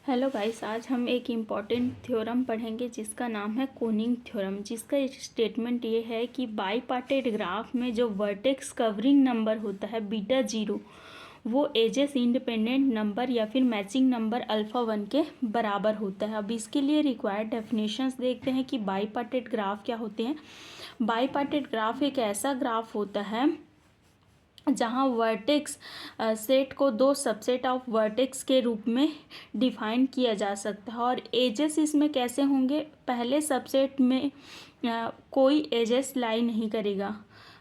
Hello guys, आज हम एक इम्पॉर्टेंट थ्योरम पढ़ेंगे जिसका नाम है कोनिंग थ्योरम। जिसका स्टेटमेंट ये है कि बाईपार्टेड ग्राफ में जो वर्टेक्स कवरिंग नंबर होता है बीटा 0 वो एजेस इंडिपेंडेंट नंबर या फिर मैचिंग नंबर अल्फ़ा 1 के बराबर होता है। अब इसके लिए रिक्वायर्ड डेफिनेशंस देखते हैं कि बाईपार्टेड ग्राफ क्या होते हैं। बाईपार्टेड ग्राफ एक ऐसा ग्राफ होता है जहाँ वर्टेक्स सेट को दो सबसेट ऑफ वर्टेक्स के रूप में डिफाइन किया जा सकता है। और एजेस इसमें कैसे होंगे, पहले सबसेट में कोई एजेस लाई नहीं करेगा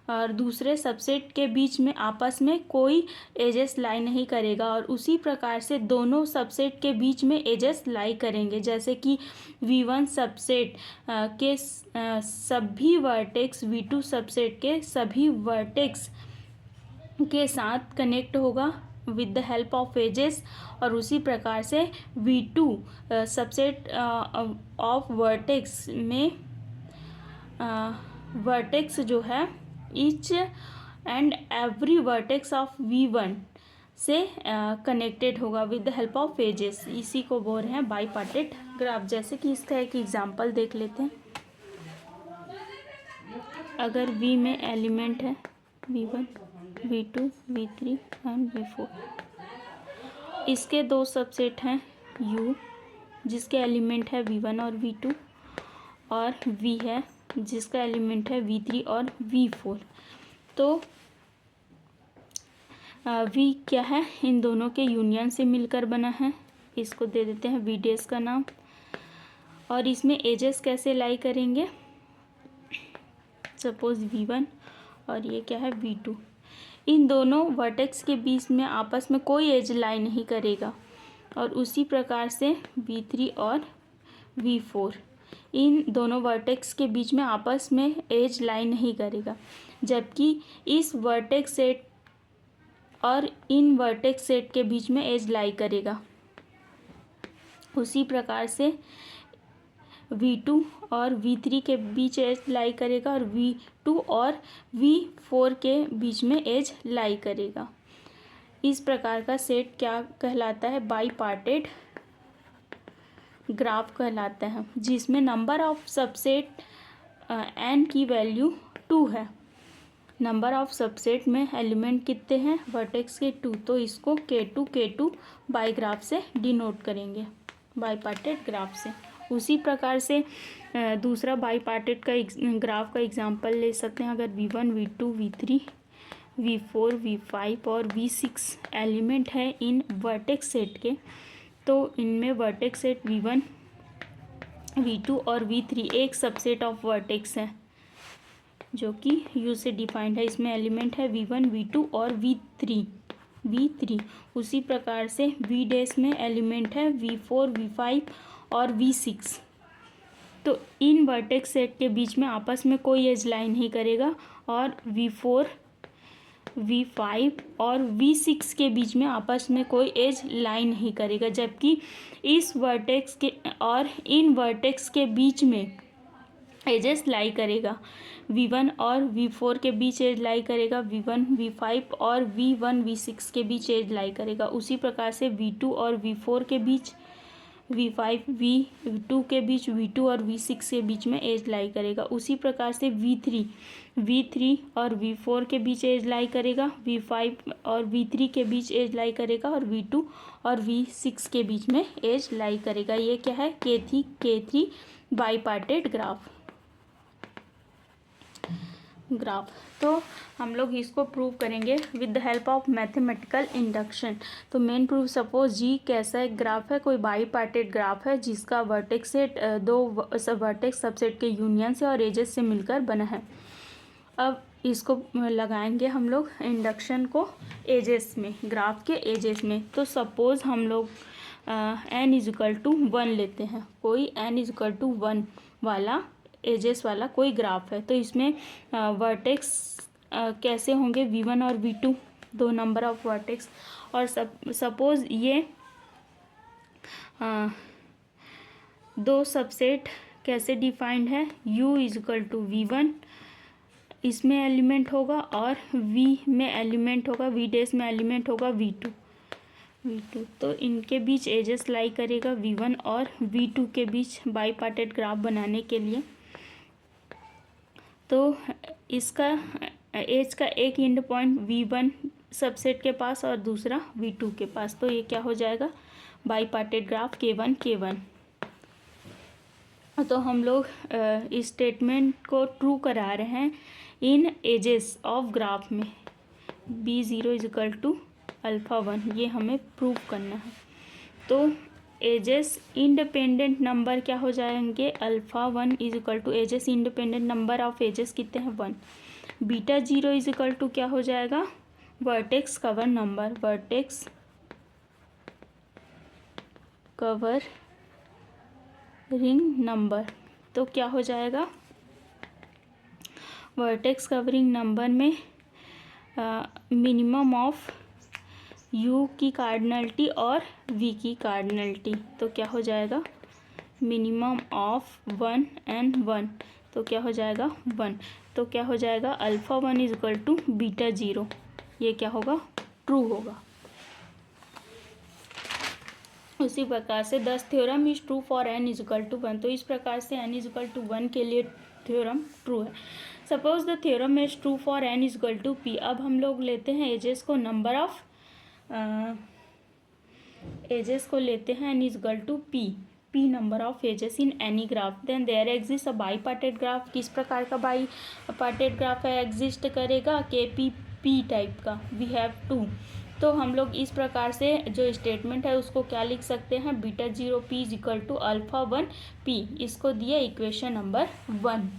और दूसरे सबसेट के बीच में आपस में कोई एजेस लाई नहीं करेगा, और उसी प्रकार से दोनों सबसेट के बीच में एजेस लाई करेंगे। जैसे कि V1 सबसेट के सभी वर्टेक्स V2 सबसेट के सभी वर्टेक्स के साथ कनेक्ट होगा with the help of edges, और उसी प्रकार से V2 सबसेट ऑफ वर्टेक्स में वर्टेक्स जो है each and every vertex of V1 से कनेक्टेड होगा with the help of edges. इसी को बोल रहे हैं बाईपार्टेड ग्राफ। जैसे कि इसका एक एग्जांपल देख लेते हैं। अगर V में एलिमेंट है V1, V2, V3 and V4, इसके दो सबसेट हैं U जिसके एलिमेंट है V1 और V2, और V है जिसका एलिमेंट है V3 और V4। तो V क्या है, इन दोनों के यूनियन से मिलकर बना है। इसको दे देते हैं V डेस का नाम। और इसमें एजेस कैसे लाई करेंगे, सपोज V1 और ये क्या है V2, इन दोनों वर्टेक्स के बीच में आपस में कोई एज लाई नहीं करेगा। और उसी प्रकार से V3 और V4, इन दोनों वर्टेक्स के बीच में आपस में एज लाई नहीं करेगा, जबकि इस वर्टेक्स सेट और इन वर्टेक्स सेट के बीच में एज लाई करेगा। उसी प्रकार से V2 और V3 के बीच एज लाई करेगा और V2 और V4 के बीच में एज लाई करेगा। इस प्रकार का सेट क्या कहलाता है, बाईपार्टेड ग्राफ कहलाता है, जिसमें नंबर ऑफ सबसेट n की वैल्यू 2 है। नंबर ऑफ सबसेट में एलिमेंट कितने हैं, वर्टेक्स के 2, तो इसको K2 बाई ग्राफ से डिनोट करेंगे, बाईपार्टेड ग्राफ से। उसी प्रकार से दूसरा बाईपार्टेड का ग्राफ का एग्जांपल ले सकते हैं। अगर V1, V2, V3, V4, V5 और V6 एलिमेंट है इन वर्टेक्स सेट के, तो इनमें वर्टेक्स सेट V1, V2 और V3 एक सबसेट ऑफ वर्टेक्स है जो कि U से डिफाइंड है। इसमें एलिमेंट है V1, V2 और V3। उसी प्रकार से V डैश में एलिमेंट है V4, V5 और V6। तो इन वर्टेक्स सेट के बीच में आपस में कोई एज लाई नहीं करेगा, और V4, V5 और V6 के बीच में आपस में कोई एज लाई नहीं करेगा, जबकि इस वर्टेक्स के और इन वर्टेक्स के बीच में एजेस लाई करेगा। V1 और V4 के बीच एज लाई करेगा, V1, V5 और V1, V6 के बीच एज लाई करेगा। उसी प्रकार से V2 और V4 के बीच, V5, V2 के बीच, V2 और V6 के बीच में एज लाई करेगा। उसी प्रकार से V3 और V4 के बीच एज लाई करेगा, V5 और V3 के बीच एज लाई करेगा, और V2 और V6 के बीच में एज लाई करेगा। ये क्या है, K3 बाईपार्टेड ग्राफ। तो हम लोग इसको प्रूव करेंगे with the help of mathematical induction. तो मेन प्रूफ, सपोज G कैसा एक ग्राफ है, कोई बाईपार्टेड ग्राफ है जिसका वर्टेक्स सेट दो वर्टेक्स सबसेट के यूनियन से और एजेस से मिलकर बना है। अब इसको लगाएंगे हम लोग इंडक्शन को एजेस में, ग्राफ के एजेस में। तो सपोज हम लोग n=1 लेते हैं, कोई n=1 वाला एजेस वाला कोई ग्राफ है। तो इसमें वर्टेक्स कैसे होंगे, V1 और V2, दो नंबर ऑफ वर्टेक्स। और सपोज ये दो सबसेट कैसे डिफाइंड है, U=V1, इसमें एलिमेंट होगा, और V में एलिमेंट होगा, V डैश में एलिमेंट होगा V2। V2, तो इनके बीच एजेस लाई करेगा V1 और V2 के बीच बाई पार्टेड ग्राफ बनाने के लिए। तो इसका एज का एक एंड पॉइंट V1 सबसेट के पास और दूसरा V2 के पास, तो ये क्या हो जाएगा, by parted graph K1 K1। तो हम लोग इस स्टेटमेंट को ट्रू करा रहे हैं इन एजेस ऑफ ग्राफ में B0 इजिकल टू अल्फ़ा 1, ये हमें प्रूव करना है। तो एजेस इंडिपेंडेंट नंबर क्या हो जाएंगे, alpha 1 equal to edges independent number of edges कितने हैं 1। बीटा 0 इजिकल टू क्या हो जाएगा, vertex cover number, vertex cover ring number. तो क्या हो जाएगा, वर्टेक्स कवरिंग नंबर में मिनिमम ऑफ U की कार्डिनलिटी और V की कार्डिनलिटी, तो क्या हो जाएगा, मिनिमम ऑफ 1 एंड 1, तो क्या हो जाएगा 1। तो क्या हो जाएगा, अल्फ़ा 1 इजकल टू बीटा 0, ये क्या होगा, ट्रू होगा। उसी प्रकार से 10 theorem is true for n equal to 1, तो इस प्रकार से n इजकल टू 1 के लिए थ्योरम ट्रू है। Suppose the theorem is true for n equal to p। अब हम लोग लेते हैं एजेस को, नंबर ऑफ एजेस को लेते हैं n equal to p number of edges in any graph, then there exist a bipartite graph. किस प्रकार का बाई पार्टेड ग्राफ एग्जिस्ट करेगा, KP टाइप का, वी हैव 2। तो हम लोग इस प्रकार से जो स्टेटमेंट है उसको क्या लिख सकते हैं, beta 0 p equal to alpha 1 p, इसको दिया इक्वेशन नंबर 1।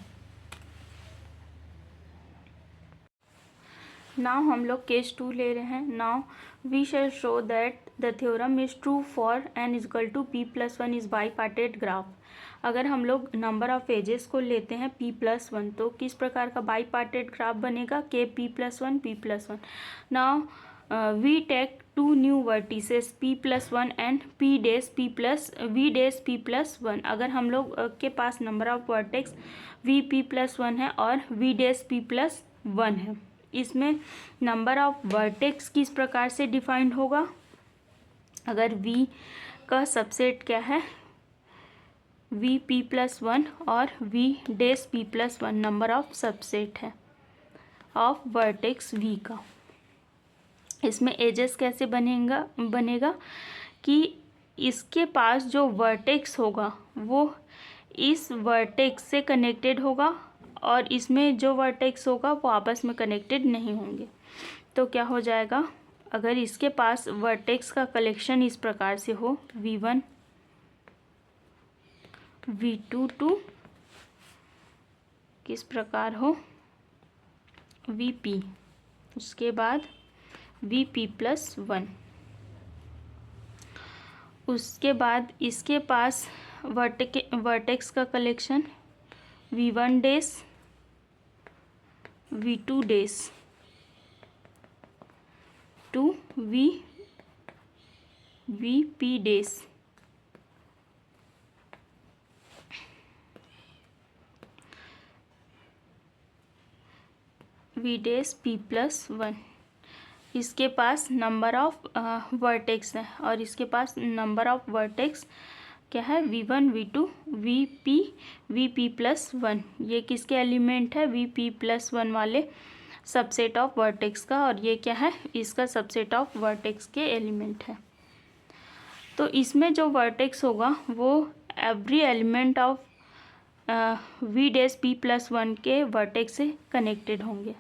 नाउ हम लोग केस 2 ले रहे हैं। Now we shall show that the theorem is true for n equal to p plus 1 is bipartite graph. अगर हम लोग नंबर ऑफ एजेस को लेते हैं p प्लस 1, तो किस प्रकार का बाई पार्टेड ग्राफ बनेगा, k p plus 1 p plus 1। Now we take 2 new vertices p plus 1 and v dash p plus 1। अगर हम लोग के पास number of vertex v p plus 1 है और v डैश p प्लस 1 है, इसमें नंबर ऑफ वर्टेक्स किस प्रकार से डिफाइंड होगा, अगर v का सबसेट क्या है, v p प्लस 1 और v dash p plus 1 number of subset है ऑफ वर्टेक्स v का। इसमें एजेस कैसे बनेगा कि इसके पास जो वर्टेक्स होगा वो इस वर्टेक्स से कनेक्टेड होगा और इसमें जो वर्टेक्स होगा वो आपस में कनेक्टेड नहीं होंगे। तो क्या हो जाएगा, अगर इसके पास वर्टेक्स का कलेक्शन इस प्रकार से हो, V1 V2 टू किस प्रकार हो, VP, उसके बाद VP प्लस 1, उसके बाद इसके पास वर्टेक्स का collection V1 dash V2 dash to VP dash V dash P plus 1। इसके पास नंबर ऑफ वर्टेक्स है और इसके पास नंबर ऑफ वर्टेक्स क्या है, V1 V2 VP प्लस 1। ये किसके एलिमेंट है, VP प्लस 1 वाले सबसेट ऑफ वर्टेक्स का, और ये क्या है, इसका सबसेट ऑफ वर्टेक्स के एलिमेंट है। तो इसमें जो वर्टेक्स होगा वो every element of V dash P plus 1 के वर्टेक्स से कनेक्टेड होंगे।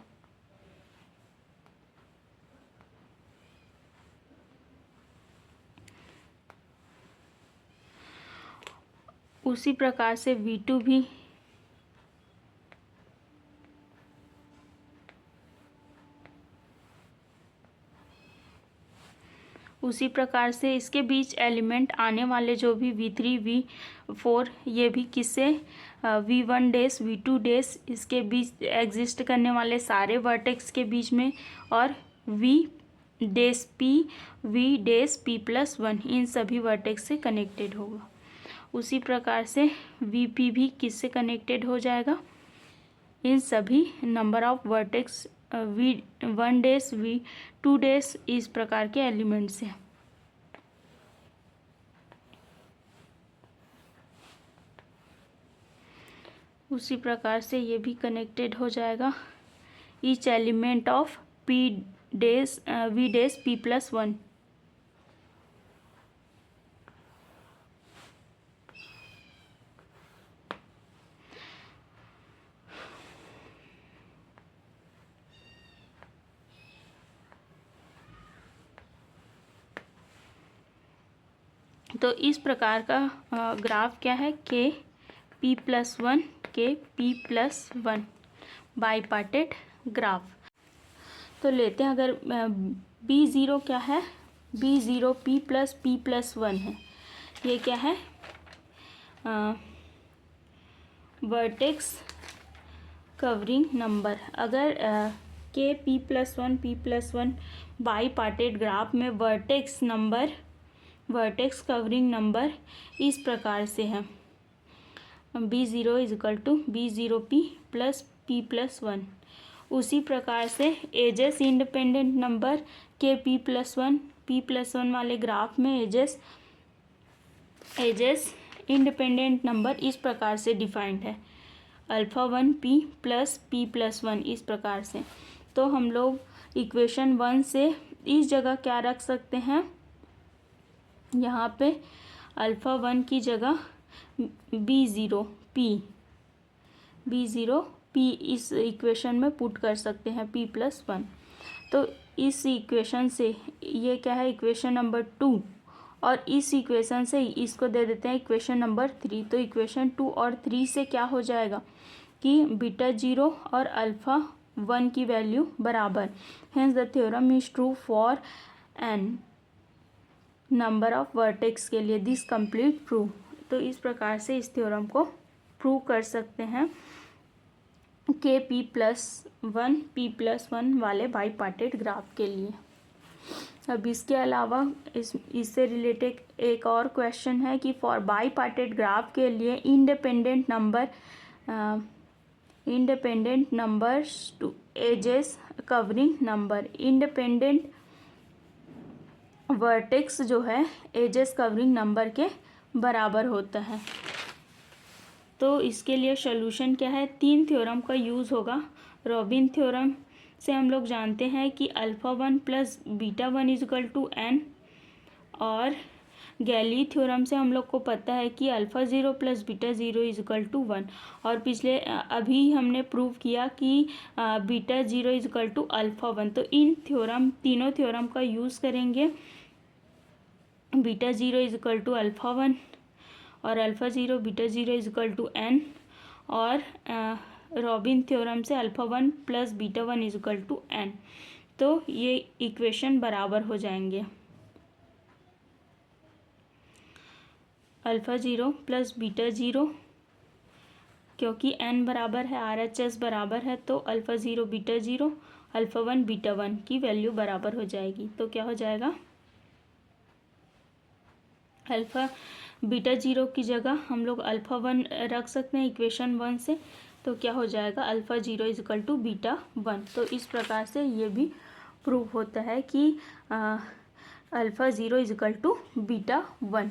उसी प्रकार से V2 भी उसी प्रकार से इसके बीच एलिमेंट आने वाले जो भी V3 V4 ये भी किससे, V1 डैश V2 डैश इसके बीच एग्जिस्ट करने वाले सारे वर्टेक्स के बीच में, और V डैश P प्लस 1 इन सभी वर्टेक्स से कनेक्टेड होगा। उसी प्रकार से VP भी किससे कनेक्टेड हो जाएगा, इन सभी number of vertex V1 dash V2 dash इस प्रकार के एलिमेंट से। उसी प्रकार से ये भी कनेक्टेड हो जाएगा। ईच एलिमेंट ऑफ वी डेज p+1। तो इस प्रकार का ग्राफ क्या है, के p+1 बाईपार्टेड ग्राफ। तो लेते हैं, अगर B0 क्या है, B0 p+1 है। ये क्या है, वर्टेक्स कवरिंग नंबर। अगर के p+1 बाईपार्टेड ग्राफ में वर्टेक्स कवरिंग नंबर इस प्रकार से है, B0 B0p+p+1। उसी प्रकार से एजेस इंडिपेंडेंट नंबर के p+1 वाले ग्राफ में एजेस इंडिपेंडेंट नंबर इस प्रकार से डिफाइंड है, α1p+p+1 इस प्रकार से। तो हम लोग इक्वेशन 1 से इस जगह क्या रख सकते हैं, यहाँ पे α1 की जगह B0p इस इक्वेशन में पुट कर सकते हैं, p+1। तो इस इक्वेशन से ये क्या है, इक्वेशन नंबर 2, और इस इक्वेशन से इसको दे देते हैं इक्वेशन नंबर 3। तो इक्वेशन 2 और 3 से क्या हो जाएगा कि β0 और α1 की वैल्यू बराबर। Hence the theorem is true for n number of vertex के लिए, दिस कंप्लीट प्रूव। तो इस प्रकार से इस थ्योरम को प्रूव कर सकते हैं के p+1 वाले बाईपार्टेड ग्राफ के लिए। अब इसके अलावा इससे रिलेटेड एक और क्वेश्चन है कि फॉर बाईपार्टेड ग्राफ के लिए independent numbers to edges covering number, independent vertex जो है एजेस कवरिंग नंबर के बराबर होता है। तो इसके लिए सॉल्यूशन क्या है, 3 थ्योरम का यूज़ होगा। रॉबिन थ्योरम से हम लोग जानते हैं कि α1 + β1 = n, और गैली थ्योरम से हम लोग को पता है कि α0 + β0 = 1, और अभी हमने प्रूव किया कि β0 = α1। तो इन तीनों थ्योरम का यूज़ करेंगे, β0 = α1 और α0 β0 = n, और रॉबिन थ्योरम से α1 + β1 = n। तो ये इक्वेशन बराबर हो जाएंगे, α0 + β0, क्योंकि n बराबर है, RHS बराबर है, तो α0 β0 α1 β1 की वैल्यू बराबर हो जाएगी। तो क्या हो जाएगा, β0 की जगह हम लोग α1 रख सकते हैं इक्वेशन 1 से। तो क्या हो जाएगा, α0 = β1। तो इस प्रकार से ये भी प्रूव होता है कि α0 = β1।